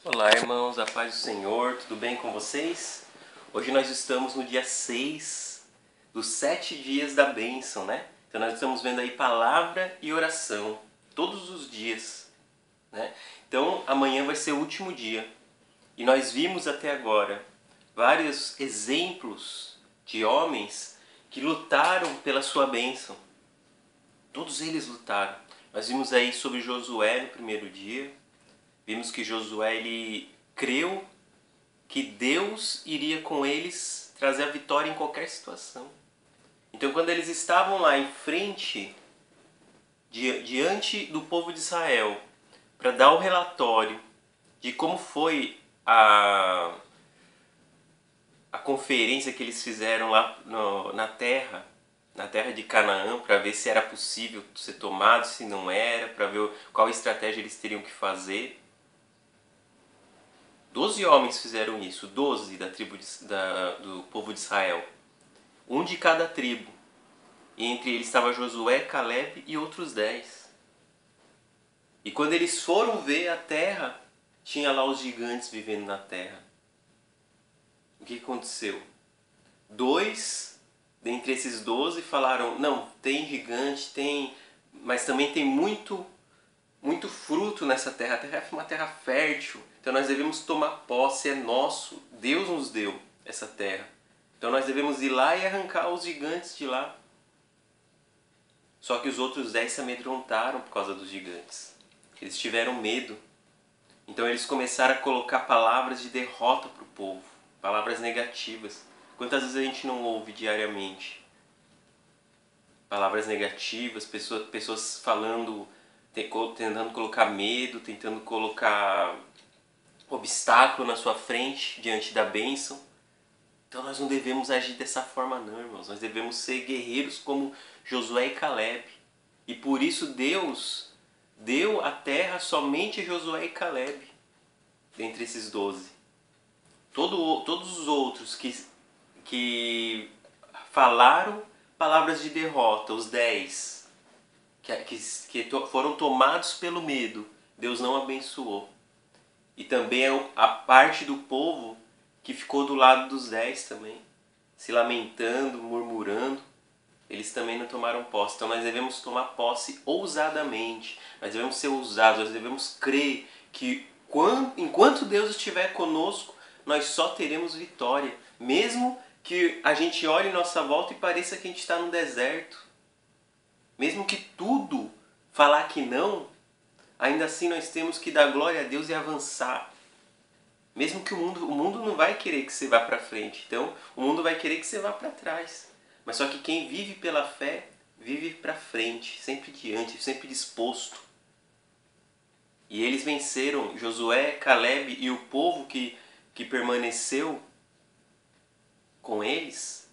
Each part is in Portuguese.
Olá, irmãos, a paz do Senhor, tudo bem com vocês? Hoje nós estamos no dia 6 dos 7 dias da bênção, né? Então nós estamos vendo aí palavra e oração todos os dias, né? Então amanhã vai ser o último dia e nós vimos até agora vários exemplos de homens que lutaram pela sua bênção. Todos eles lutaram. Nós vimos aí sobre Josué no primeiro dia. Vimos que Josué ele creu que Deus iria com eles trazer a vitória em qualquer situação. Então, quando eles estavam lá em frente, diante do povo de Israel, para dar o relatório de como foi a conferência que eles fizeram lá na terra de Canaã, para ver se era possível ser tomado, se não era, para ver qual estratégia eles teriam que fazer. 12 homens fizeram isso, 12 da tribo do povo de Israel. Um de cada tribo. E entre eles estava Josué, Caleb e outros 10. E quando eles foram ver a terra, tinha lá os gigantes vivendo na terra. O que aconteceu? 2 dentre esses 12 falaram, não, tem gigante, tem, mas também tem muito fruto nessa terra. A terra é uma terra fértil. Então nós devemos tomar posse, é nosso. Deus nos deu essa terra. Então nós devemos ir lá e arrancar os gigantes de lá. Só que os outros 10 se amedrontaram por causa dos gigantes. Eles tiveram medo. Então eles começaram a colocar palavras de derrota para o povo. Palavras negativas. Quantas vezes a gente não ouve diariamente? Palavras negativas, pessoas falando, tentando colocar medo, tentando colocar obstáculo na sua frente diante da bênção. Então nós não devemos agir dessa forma não, irmãos. Nós devemos ser guerreiros como Josué e Caleb. E por isso Deus deu a terra somente a Josué e Caleb, dentre esses 12. Todos os outros que falaram palavras de derrota, os 10, que foram tomados pelo medo, Deus não abençoou. E também a parte do povo que ficou do lado dos 10 também, se lamentando, murmurando, eles também não tomaram posse. Então nós devemos tomar posse ousadamente, nós devemos ser ousados, nós devemos crer que enquanto Deus estiver conosco, nós só teremos vitória, mesmo que a gente olhe em nossa volta e pareça que a gente está no deserto, mesmo que tudo falar que não, ainda assim nós temos que dar glória a Deus e avançar. Mesmo que o mundo não vai querer que você vá para frente, então o mundo vai querer que você vá para trás. Mas só que quem vive pela fé, vive para frente, sempre diante, sempre disposto. E eles venceram, Josué, Caleb e o povo que permaneceu com eles,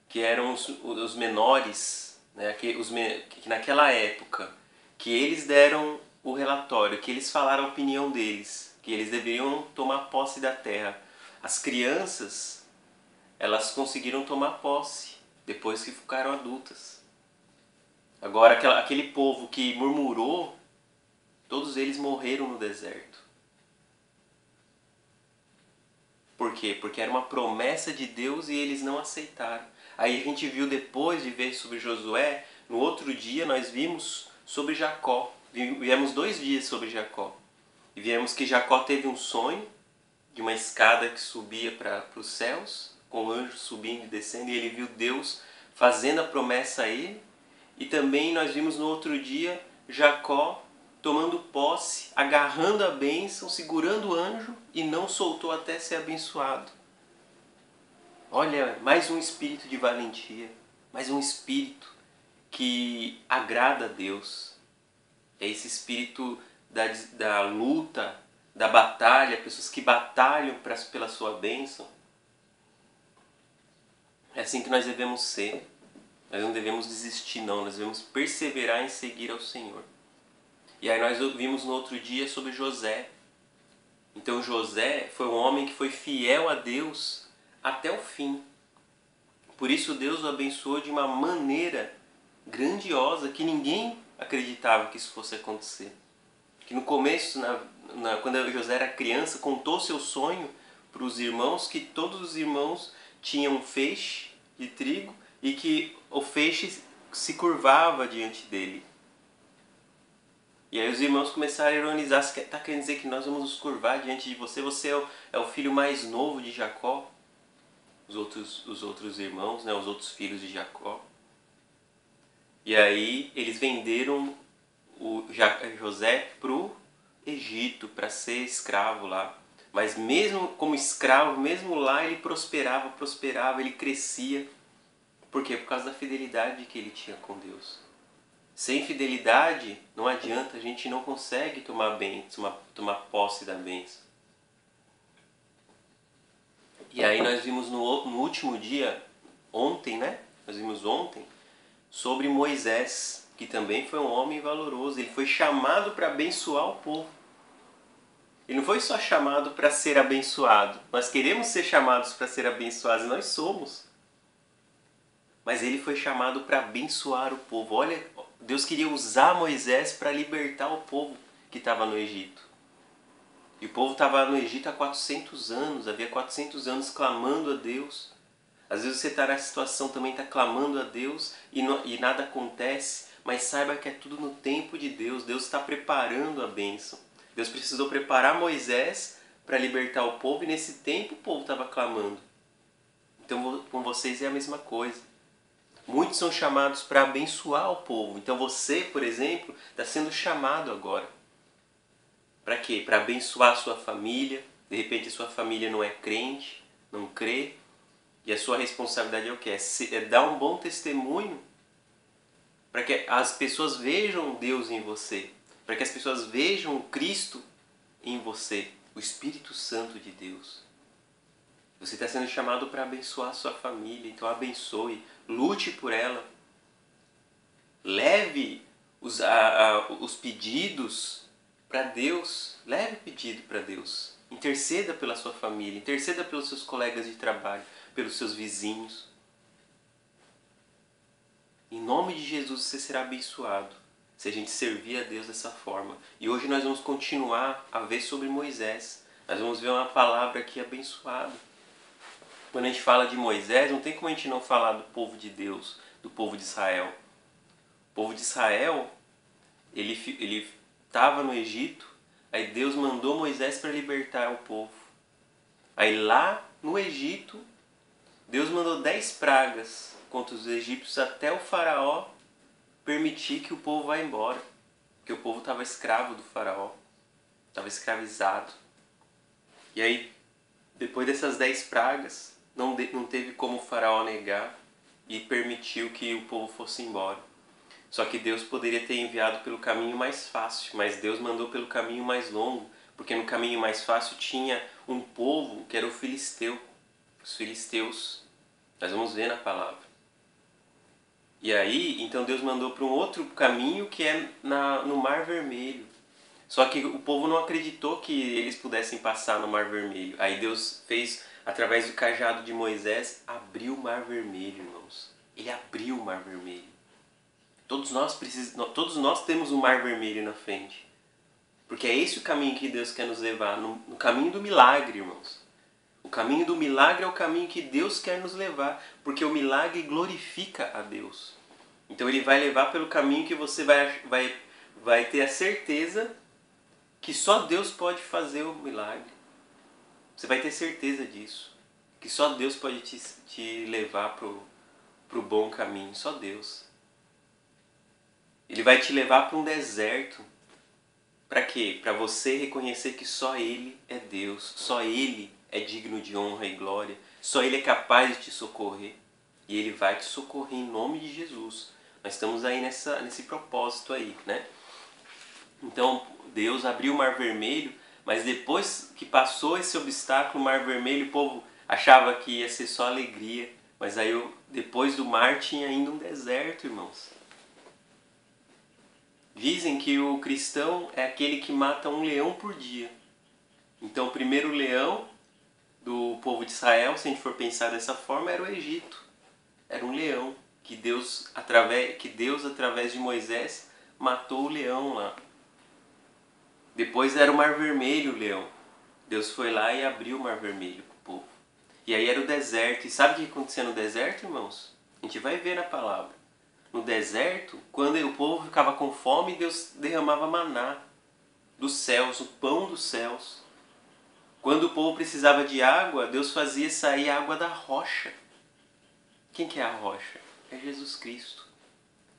que eram os menores, né, que naquela época, que eles deram o relatório, que eles falaram a opinião deles, que eles deveriam tomar posse da terra. As crianças, elas conseguiram tomar posse depois que ficaram adultas. Agora, aquele povo que murmurou, todos eles morreram no deserto. Por quê? Porque era uma promessa de Deus e eles não aceitaram. Aí a gente viu, depois de ver sobre Josué, no outro dia nós vimos sobre Jacó. Viemos 2 dias sobre Jacó. E vimos que Jacó teve um sonho de uma escada que subia para os céus, com anjos subindo e descendo, e ele viu Deus fazendo a promessa a ele. E também nós vimos no outro dia Jacó tomando posse, agarrando a bênção, segurando o anjo e não soltou até ser abençoado. Olha, mais um espírito de valentia, mais um espírito que agrada a Deus. É esse espírito da luta, da batalha, pessoas que batalham pela sua bênção. É assim que nós devemos ser. Nós não devemos desistir não, nós devemos perseverar em seguir ao Senhor. E aí nós vimos no outro dia sobre José. Então José foi um homem que foi fiel a Deus até o fim. Por isso Deus o abençoou de uma maneira grandiosa que ninguém acreditava que isso fosse acontecer. Que no começo, quando José era criança, contou seu sonho para os irmãos, que todos os irmãos tinham um feixe de trigo e que o feixe se curvava diante dele. E aí os irmãos começaram a ironizar: você está querendo dizer que nós vamos nos curvar diante de você? Você é o filho mais novo de Jacó? Os outros irmãos, né, os outros filhos de Jacó. E aí eles venderam José para o Egito, para ser escravo lá. Mas mesmo como escravo, mesmo lá ele prosperava, ele crescia. Por quê? Por causa da fidelidade que ele tinha com Deus. Sem fidelidade, não adianta, a gente não consegue tomar posse da bênção. E aí nós vimos no último dia, ontem, né? Nós vimos ontem, sobre Moisés, que também foi um homem valoroso. Ele foi chamado para abençoar o povo. Ele não foi só chamado para ser abençoado. Nós queremos ser chamados para ser abençoados, e nós somos. Mas ele foi chamado para abençoar o povo. Olha, Deus queria usar Moisés para libertar o povo que estava no Egito. E o povo estava no Egito há 400 anos, havia 400 anos clamando a Deus. Às vezes você está na situação também, está clamando a Deus e nada acontece, mas saiba que é tudo no tempo de Deus. Deus está preparando a bênção. Deus precisou preparar Moisés para libertar o povo e nesse tempo o povo estava clamando. Então com vocês é a mesma coisa. Muitos são chamados para abençoar o povo. Então você, por exemplo, está sendo chamado agora. Para quê? Para abençoar a sua família. De repente a sua família não é crente, não crê. E a sua responsabilidade é o quê? É dar um bom testemunho para que as pessoas vejam Deus em você. Para que as pessoas vejam o Cristo em você. O Espírito Santo de Deus. Você está sendo chamado para abençoar a sua família. Então abençoe. Lute por ela. Leve os pedidos para Deus. Leve pedido para Deus. Interceda pela sua família. Interceda pelos seus colegas de trabalho. Pelos seus vizinhos. Em nome de Jesus você será abençoado. Se a gente servir a Deus dessa forma. E hoje nós vamos continuar a ver sobre Moisés. Nós vamos ver uma palavra aqui abençoada. Quando a gente fala de Moisés, não tem como a gente não falar do povo de Deus, do povo de Israel. O povo de Israel, ele estava no Egito, aí Deus mandou Moisés para libertar o povo. Aí lá no Egito, Deus mandou 10 pragas contra os egípcios até o faraó permitir que o povo vá embora. Porque o povo estava escravo do faraó, estava escravizado. E aí, depois dessas 10 pragas, não teve como o faraó negar e permitiu que o povo fosse embora. Só que Deus poderia ter enviado pelo caminho mais fácil, mas Deus mandou pelo caminho mais longo, porque no caminho mais fácil tinha um povo que era o filisteu, os filisteus. Nós vamos ver na palavra. E aí, então Deus mandou para um outro caminho que é no Mar Vermelho. Só que o povo não acreditou que eles pudessem passar no Mar Vermelho. Aí Deus fez, através do cajado de Moisés, abriu o Mar Vermelho, irmãos. Ele abriu o Mar Vermelho. Todos nós temos um Mar Vermelho na frente. Porque é esse o caminho que Deus quer nos levar, no caminho do milagre, irmãos. O caminho do milagre é o caminho que Deus quer nos levar, porque o milagre glorifica a Deus. Então Ele vai levar pelo caminho que você vai ter a certeza que só Deus pode fazer o milagre. Você vai ter certeza disso. Que só Deus pode te levar para o bom caminho. Só Deus. Ele vai te levar para um deserto. Para quê? Para você reconhecer que só Ele é Deus. Só Ele é digno de honra e glória. Só Ele é capaz de te socorrer. E Ele vai te socorrer em nome de Jesus. Nós estamos aí nesse propósito aí, né? Então Deus abriu o Mar Vermelho, mas depois que passou esse obstáculo, o Mar Vermelho, o povo achava que ia ser só alegria. Mas aí depois do mar tinha ainda um deserto, irmãos. Dizem que o cristão é aquele que mata um leão por dia. Então o primeiro leão do povo de Israel, se a gente for pensar dessa forma, era o Egito. Era um leão que Deus, através de Moisés, matou o leão lá. Depois era o Mar Vermelho, Leão. Deus foi lá e abriu o Mar Vermelho para o povo. E aí era o deserto. E sabe o que acontecia no deserto, irmãos? A gente vai ver na palavra. No deserto, quando o povo ficava com fome, Deus derramava maná dos céus, o pão dos céus. Quando o povo precisava de água, Deus fazia sair água da rocha. Quem que é a rocha? É Jesus Cristo.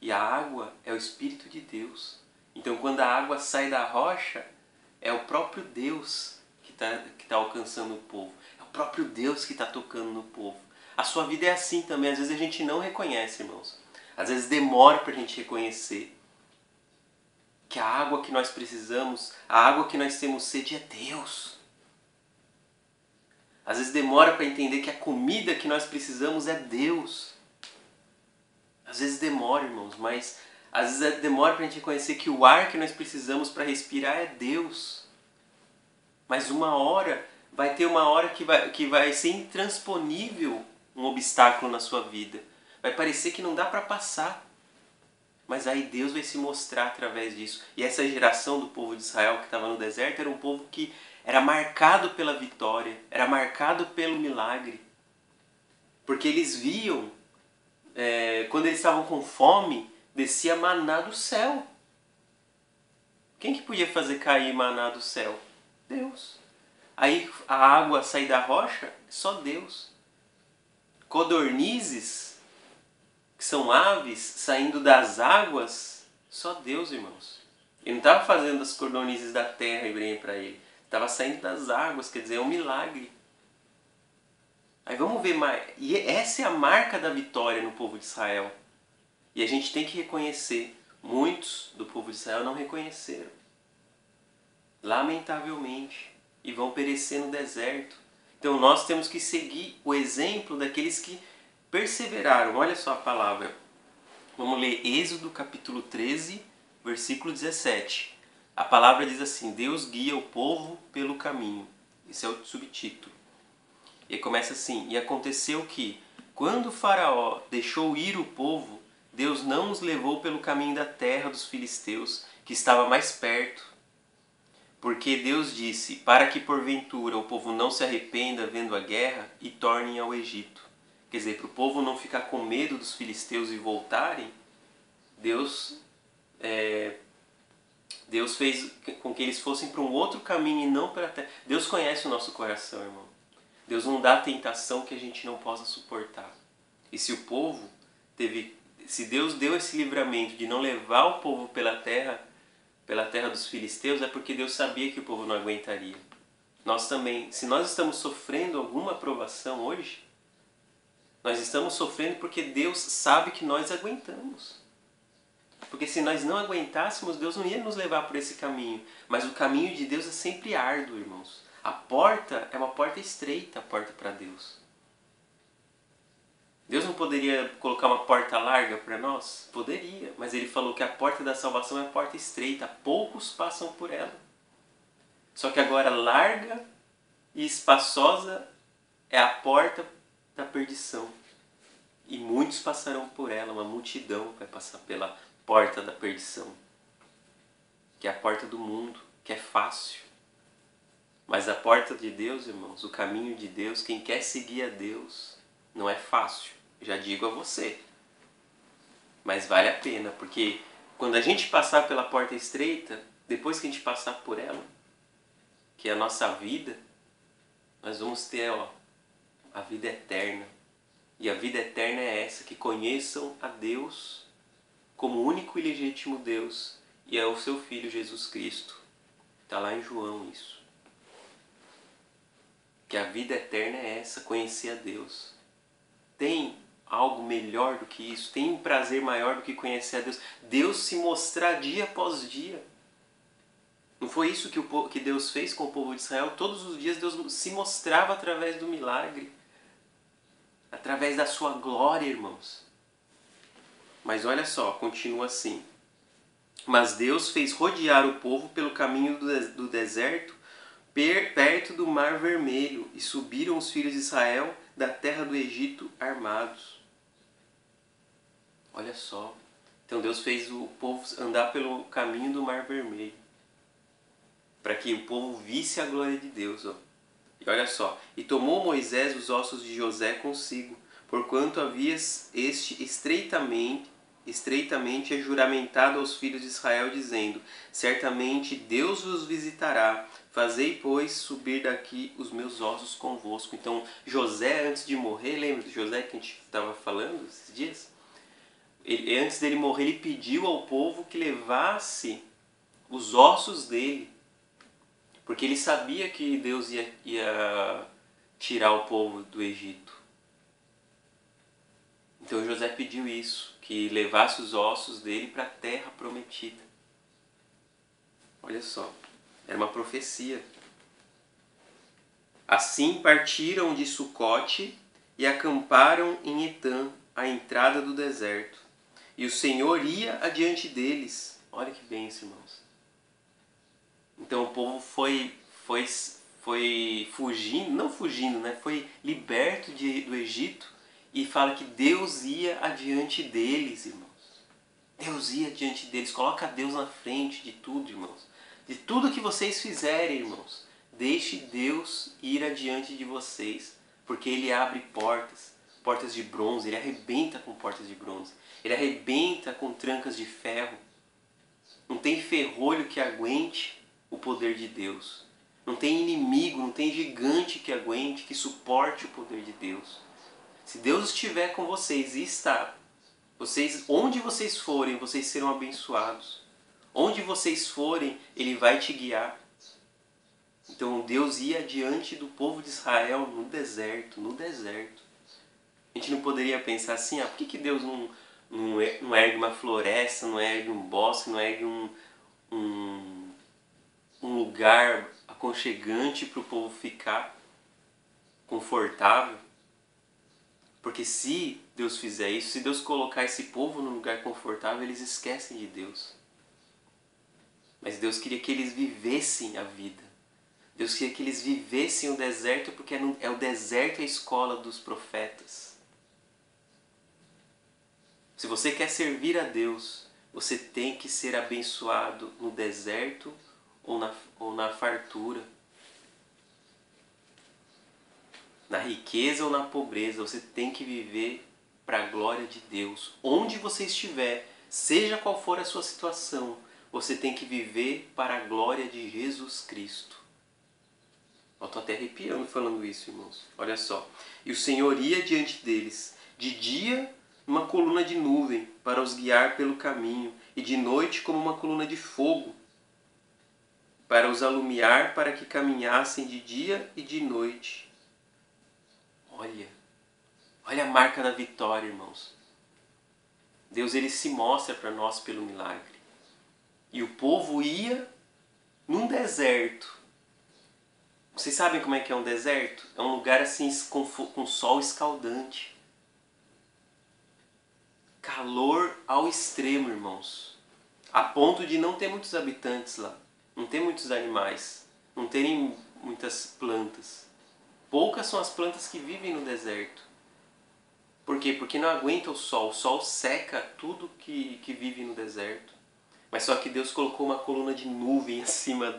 E a água é o Espírito de Deus. Então quando a água sai da rocha, é o próprio Deus que tá alcançando o povo. É o próprio Deus que está tocando no povo. A sua vida é assim também. Às vezes a gente não reconhece, irmãos. Às vezes demora para a gente reconhecer que a água que nós precisamos, a água que nós temos sede é Deus. Às vezes demora para entender que a comida que nós precisamos é Deus. Às vezes demora, irmãos, mas às vezes demora para a gente reconhecer que o ar que nós precisamos para respirar é Deus. Mas vai ter uma hora que vai ser intransponível um obstáculo na sua vida. Vai parecer que não dá para passar. Mas aí Deus vai se mostrar através disso. E essa geração do povo de Israel que estava no deserto era um povo que era marcado pela vitória, era marcado pelo milagre. Porque eles viam, quando eles estavam com fome, descia maná do céu. Quem que podia fazer cair maná do céu? Deus. Aí a água sair da rocha, só Deus. Codornizes, que são aves saindo das águas, só Deus, irmãos. Ele não estava fazendo as codornizes da terra e bem para ele. Estava saindo das águas, quer dizer, é um milagre. Aí vamos ver mais. E essa é a marca da vitória no povo de Israel. E a gente tem que reconhecer. Muitos do povo de Israel não reconheceram. Lamentavelmente. E vão perecer no deserto. Então nós temos que seguir o exemplo daqueles que perseveraram. Olha só a palavra. Vamos ler Êxodo capítulo 13, versículo 17. A palavra diz assim: Deus guia o povo pelo caminho. Esse é o subtítulo. E começa assim: E aconteceu que, quando o faraó deixou ir o povo, Deus não os levou pelo caminho da terra dos filisteus, que estava mais perto. Porque Deus disse: para que porventura o povo não se arrependa vendo a guerra e tornem ao Egito. Quer dizer, para o povo não ficar com medo dos filisteus e voltarem, Deus fez com que eles fossem para um outro caminho e não pela terra. Deus conhece o nosso coração, irmão. Deus não dá tentação que a gente não possa suportar. E se Deus deu esse livramento de não levar o povo pela terra dos filisteus, é porque Deus sabia que o povo não aguentaria. Nós também, se nós estamos sofrendo alguma provação hoje, nós estamos sofrendo porque Deus sabe que nós aguentamos. Porque se nós não aguentássemos, Deus não ia nos levar por esse caminho. Mas o caminho de Deus é sempre árduo, irmãos. A porta é uma porta estreita, a porta para Deus. Deus não poderia colocar uma porta larga para nós? Poderia, mas Ele falou que a porta da salvação é a porta estreita, poucos passam por ela. Só que agora larga e espaçosa é a porta da perdição. E muitos passarão por ela, uma multidão vai passar pela porta da perdição. Que é a porta do mundo, que é fácil. Mas a porta de Deus, irmãos, o caminho de Deus, quem quer seguir a Deus, não é fácil. Já digo a você. Mas vale a pena, porque quando a gente passar pela porta estreita, depois que a gente passar por ela, que é a nossa vida, nós vamos ter a vida eterna. E a vida eterna é essa, que conheçam a Deus como único e legítimo Deus e é o seu Filho Jesus Cristo. Está lá em João isso. Que a vida eterna é essa, conhecer a Deus. Tem algo melhor do que isso? Tem um prazer maior do que conhecer a Deus? Deus se mostrar dia após dia. Não foi isso que Deus fez com o povo de Israel? Todos os dias Deus se mostrava através do milagre. Através da sua glória, irmãos. Mas olha só, continua assim. Mas Deus fez rodear o povo pelo caminho do deserto, perto do Mar Vermelho, e subiram os filhos de Israel da terra do Egito armados. Olha só. Então Deus fez o povo andar pelo caminho do Mar Vermelho. para que o povo visse a glória de Deus. Ó. E olha só, e tomou Moisés os ossos de José consigo, porquanto havia este estreitamente juramentado aos filhos de Israel, dizendo: certamente Deus vos visitará, fazei, pois, subir daqui os meus ossos convosco. Então, José, antes de morrer, lembra de José que a gente estava falando esses dias? Antes dele morrer, ele pediu ao povo que levasse os ossos dele, porque ele sabia que Deus ia tirar o povo do Egito. Então José pediu isso, que levasse os ossos dele para a terra prometida. Olha só, era uma profecia. Assim partiram de Sucote e acamparam em Etã, à entrada do deserto. E o Senhor ia adiante deles. Olha que bênção, irmãos. Então o povo foi fugindo, não fugindo, né? Foi liberto do Egito, e fala que Deus ia adiante deles, irmãos. Deus ia adiante deles. Coloca Deus na frente de tudo, irmãos. De tudo que vocês fizerem, irmãos. Deixe Deus ir adiante de vocês, porque Ele abre portas, portas de bronze. Ele arrebenta com portas de bronze. Ele arrebenta com trancas de ferro. Não tem ferrolho que aguente o poder de Deus. Não tem inimigo, não tem gigante que aguente, que suporte o poder de Deus. Se Deus estiver com vocês e está, onde vocês forem, vocês serão abençoados. Onde vocês forem, Ele vai te guiar. Então Deus ia diante do povo de Israel no deserto, no deserto. A gente não poderia pensar assim, por que Deus não ergue uma floresta, não ergue um bosque, não ergue um lugar aconchegante para o povo ficar confortável? Porque se Deus fizer isso, se Deus colocar esse povo num lugar confortável, eles esquecem de Deus. Mas Deus queria que eles vivessem a vida. Deus queria que eles vivessem o deserto, porque é o deserto a escola dos profetas. Se você quer servir a Deus, você tem que ser abençoado no deserto ou na fartura. Na riqueza ou na pobreza, você tem que viver para a glória de Deus. Onde você estiver, seja qual for a sua situação, você tem que viver para a glória de Jesus Cristo. Eu estou até arrepiando falando isso, irmãos. Olha só. E o Senhor ia diante deles, de dia uma coluna de nuvem para os guiar pelo caminho, e de noite como uma coluna de fogo para os alumiar, para que caminhassem de dia e de noite. Olha a marca da vitória, irmãos. Deus, ele se mostra para nós pelo milagre. E o povo ia num deserto. Vocês sabem como é que é um deserto? É um lugar assim com sol escaldante. Calor ao extremo, irmãos. A ponto de não ter muitos habitantes lá. Não ter muitos animais. Não terem muitas plantas. Poucas são as plantas que vivem no deserto. Por quê? Porque não aguenta o sol. O sol seca tudo que vive no deserto. Mas só que Deus colocou uma coluna de nuvem acima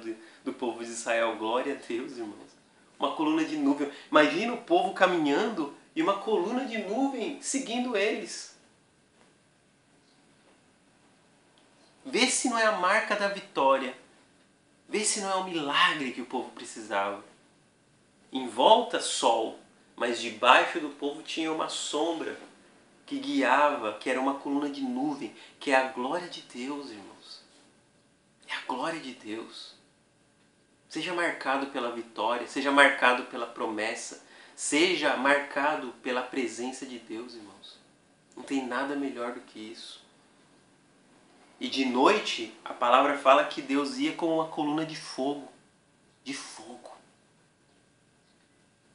do povo de Israel. Glória a Deus, irmãos. Uma coluna de nuvem. Imagina o povo caminhando e uma coluna de nuvem seguindo eles. Vê se não é a marca da vitória. Vê se não é o milagre que o povo precisava. Em volta, sol, mas debaixo do povo tinha uma sombra que guiava, que era uma coluna de nuvem, que é a glória de Deus, irmãos. É a glória de Deus. Seja marcado pela vitória, seja marcado pela promessa, seja marcado pela presença de Deus, irmãos. Não tem nada melhor do que isso. E de noite, a palavra fala que Deus ia com uma coluna de fogo. De fogo.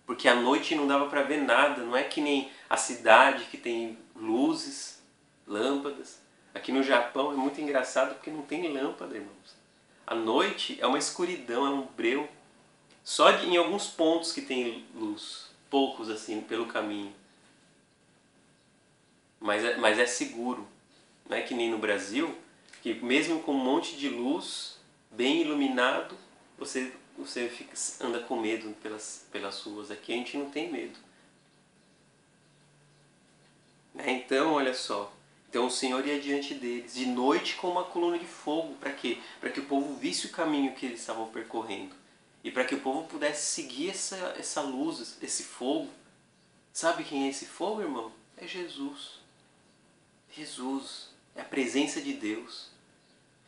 Porque à noite não dava para ver nada. Não é que nem a cidade que tem luzes, lâmpadas. Aqui no Japão é muito engraçado porque não tem lâmpada, irmãos. À noite é uma escuridão, é um breu. Só em alguns pontos que tem luz. Poucos assim, pelo caminho. Mas é seguro. Não é que nem no Brasil, que mesmo com um monte de luz, bem iluminado, você anda com medo pelas ruas. Aqui a gente não tem medo. Então, olha só. Então o Senhor ia diante deles, de noite com uma coluna de fogo. Para quê? Para que o povo visse o caminho que eles estavam percorrendo. E para que o povo pudesse seguir essa luz, esse fogo. Sabe quem é esse fogo, irmão? É Jesus. Jesus. É a presença de Deus.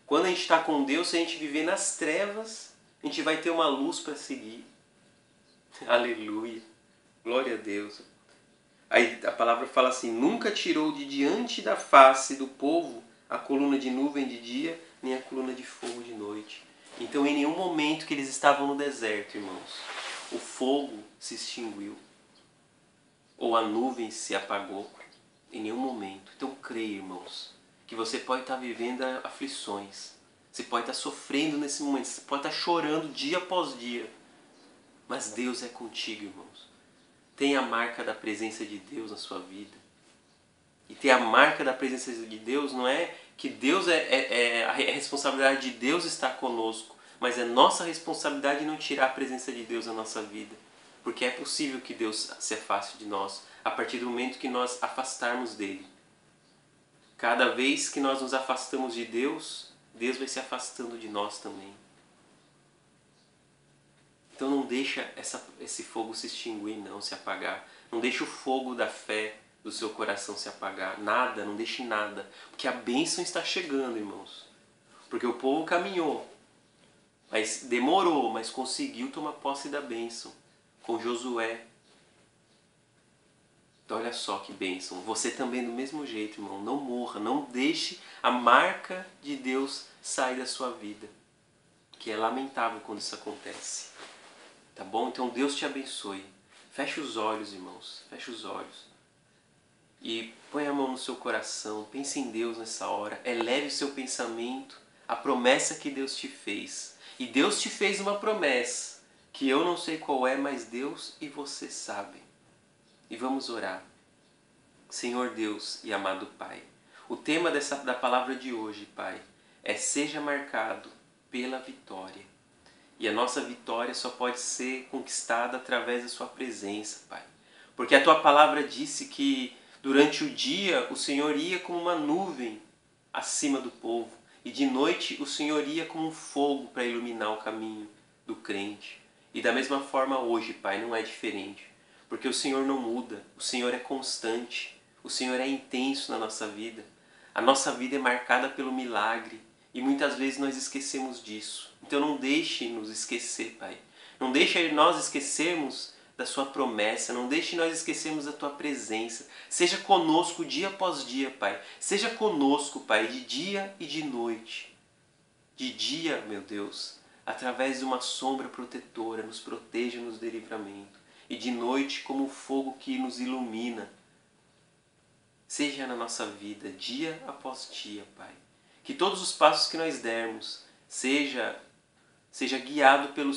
Quando a gente está com Deus, se a gente viver nas trevas, a gente vai ter uma luz para seguir. Aleluia. Glória a Deus. Aí a palavra fala assim: nunca tirou de diante da face do povo a coluna de nuvem de dia, nem a coluna de fogo de noite. Então, em nenhum momento que eles estavam no deserto, irmãos, o fogo se extinguiu. Ou a nuvem se apagou. Em nenhum momento. Então, creia, irmãos, que você pode estar vivendo aflições. Você pode estar sofrendo nesse momento. Você pode estar chorando dia após dia. Mas Deus é contigo, irmãos. Tem a marca da presença de Deus na sua vida. E ter a marca da presença de Deus não é que Deus a responsabilidade de Deus estar conosco, mas é nossa responsabilidade não tirar a presença de Deus da nossa vida. Porque é possível que Deus se afaste de nós a partir do momento que nós afastarmos dele. Cada vez que nós nos afastamos de Deus, Deus vai se afastando de nós também. Então não deixa esse fogo se extinguir, não, se apagar. Não deixa o fogo da fé do seu coração se apagar. Nada, não deixe nada. Porque a bênção está chegando, irmãos. Porque o povo caminhou, mas demorou, mas conseguiu tomar posse da bênção com Josué. Então olha só que bênção. Você também do mesmo jeito, irmão. Não morra, não deixe a marca de Deus sair da sua vida. Que é lamentável quando isso acontece. Tá bom? Então Deus te abençoe. Feche os olhos, irmãos. Feche os olhos. E põe a mão no seu coração. Pense em Deus nessa hora. Eleve o seu pensamento à promessa que Deus te fez. E Deus te fez uma promessa que eu não sei qual é, mas Deus e você sabem. E vamos orar. Senhor Deus e amado Pai, o tema da palavra de hoje, Pai, é seja marcado pela vitória. E a nossa vitória só pode ser conquistada através da sua presença, Pai. Porque a tua palavra disse que durante o dia o Senhor ia como uma nuvem acima do povo. E de noite o Senhor ia como um fogo para iluminar o caminho do crente. E da mesma forma hoje, Pai, não é diferente. Porque o Senhor não muda, o Senhor é constante, o Senhor é intenso na nossa vida. A nossa vida é marcada pelo milagre e muitas vezes nós esquecemos disso. Então não deixe nos esquecer, Pai. Não deixe nós esquecermos da sua promessa, não deixe nós esquecermos da tua presença. Seja conosco dia após dia, Pai. Seja conosco, Pai, de dia e de noite. De dia, meu Deus, através de uma sombra protetora, nos proteja, nos dê livramento. E de noite como o fogo que nos ilumina. Seja na nossa vida, dia após dia, Pai. Que todos os passos que nós dermos seja guiado pela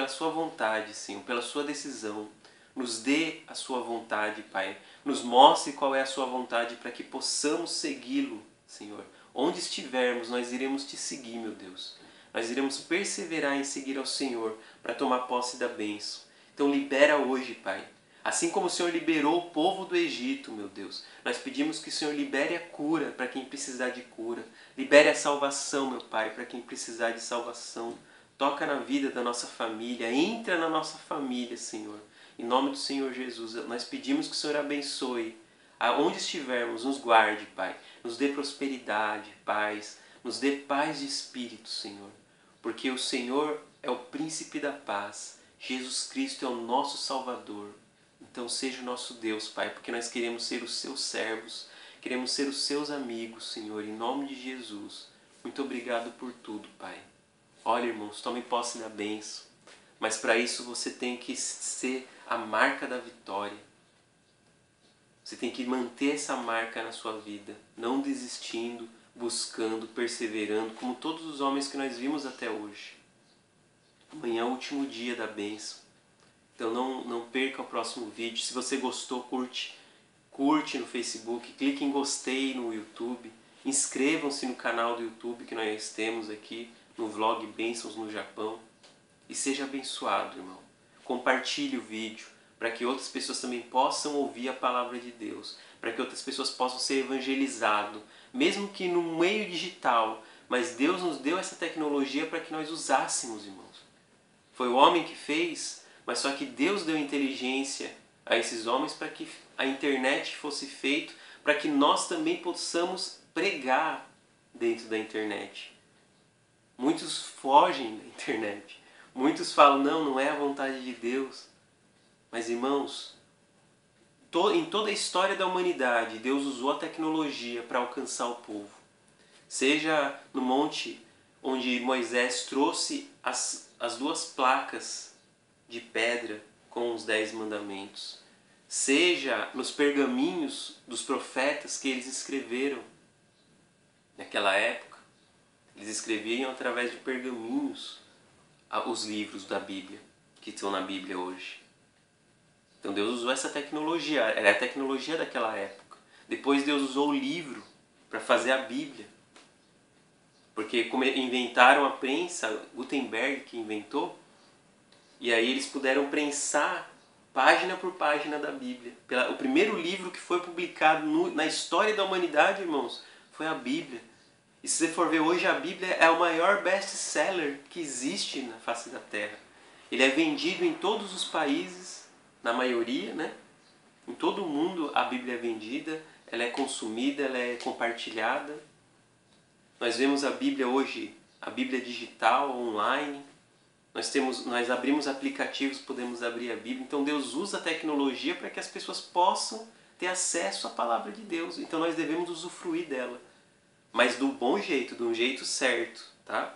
sua vontade, Senhor, pela sua decisão. Nos dê a sua vontade, Pai. Nos mostre qual é a sua vontade para que possamos segui-lo, Senhor. Onde estivermos, nós iremos te seguir, meu Deus. Nós iremos perseverar em seguir ao Senhor para tomar posse da bênção. Então libera hoje, Pai. Assim como o Senhor liberou o povo do Egito, meu Deus, nós pedimos que o Senhor libere a cura para quem precisar de cura. Libere a salvação, meu Pai, para quem precisar de salvação. Toca na vida da nossa família, entra na nossa família, Senhor. Em nome do Senhor Jesus, nós pedimos que o Senhor abençoe. Aonde estivermos, nos guarde, Pai. Nos dê prosperidade, paz. Nos dê paz de espírito, Senhor. Porque o Senhor é o príncipe da paz. Jesus Cristo é o nosso Salvador. Então seja o nosso Deus, Pai, porque nós queremos ser os seus servos, queremos ser os seus amigos, Senhor, em nome de Jesus. Muito obrigado por tudo, Pai. Olha, irmãos, tome posse da bênção, mas para isso você tem que ser a marca da vitória. Você tem que manter essa marca na sua vida, não desistindo, buscando, perseverando, como todos os homens que nós vimos até hoje. Amanhã é o último dia da bênção. Então não perca o próximo vídeo. Se você gostou, curte no Facebook, clique em gostei no YouTube. Inscrevam-se no canal do YouTube que nós temos aqui, no vlog Bênçãos no Japão. e seja abençoado, irmão. Compartilhe o vídeo para que outras pessoas também possam ouvir a palavra de Deus, para que outras pessoas possam ser evangelizadas, mesmo que no meio digital. Mas Deus nos deu essa tecnologia para que nós usássemos, irmãos. Foi o homem que fez, mas só que Deus deu inteligência a esses homens para que a internet fosse feita, para que nós também possamos pregar dentro da internet. Muitos fogem da internet. Muitos falam, não é a vontade de Deus. Mas, irmãos, em toda a história da humanidade, Deus usou a tecnologia para alcançar o povo. Seja no monte onde Moisés trouxe as 2 placas de pedra com os 10 mandamentos. Seja nos pergaminhos dos profetas que eles escreveram naquela época. Eles escreviam através de pergaminhos os livros da Bíblia, que estão na Bíblia hoje. Então Deus usou essa tecnologia, era a tecnologia daquela época. Depois Deus usou o livro para fazer a Bíblia. Porque como inventaram a prensa, Gutenberg que inventou, e aí eles puderam prensar página por página da Bíblia. O primeiro livro que foi publicado na história da humanidade, irmãos, foi a Bíblia. E se você for ver hoje, a Bíblia é o maior best-seller que existe na face da Terra. Ele é vendido em todos os países, na maioria, né? Em todo o mundo a Bíblia é vendida, ela é consumida, ela é compartilhada. Nós vemos a Bíblia hoje, a Bíblia digital, online. Nós abrimos aplicativos, podemos abrir a Bíblia. Então Deus usa a tecnologia para que as pessoas possam ter acesso à palavra de Deus. Então nós devemos usufruir dela. Mas do bom jeito, de um jeito certo, tá?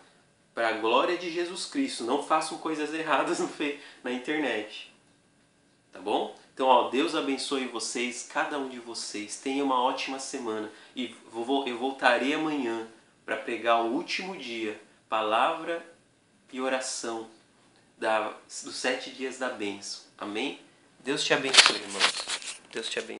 Para a glória de Jesus Cristo. Não façam coisas erradas na internet. Tá bom? Então, ó, Deus abençoe vocês, cada um de vocês. Tenha uma ótima semana. E eu voltarei amanhã para pregar o último dia, palavra e oração dos 7 dias da bênção. Amém? Deus te abençoe, irmãos. Deus te abençoe.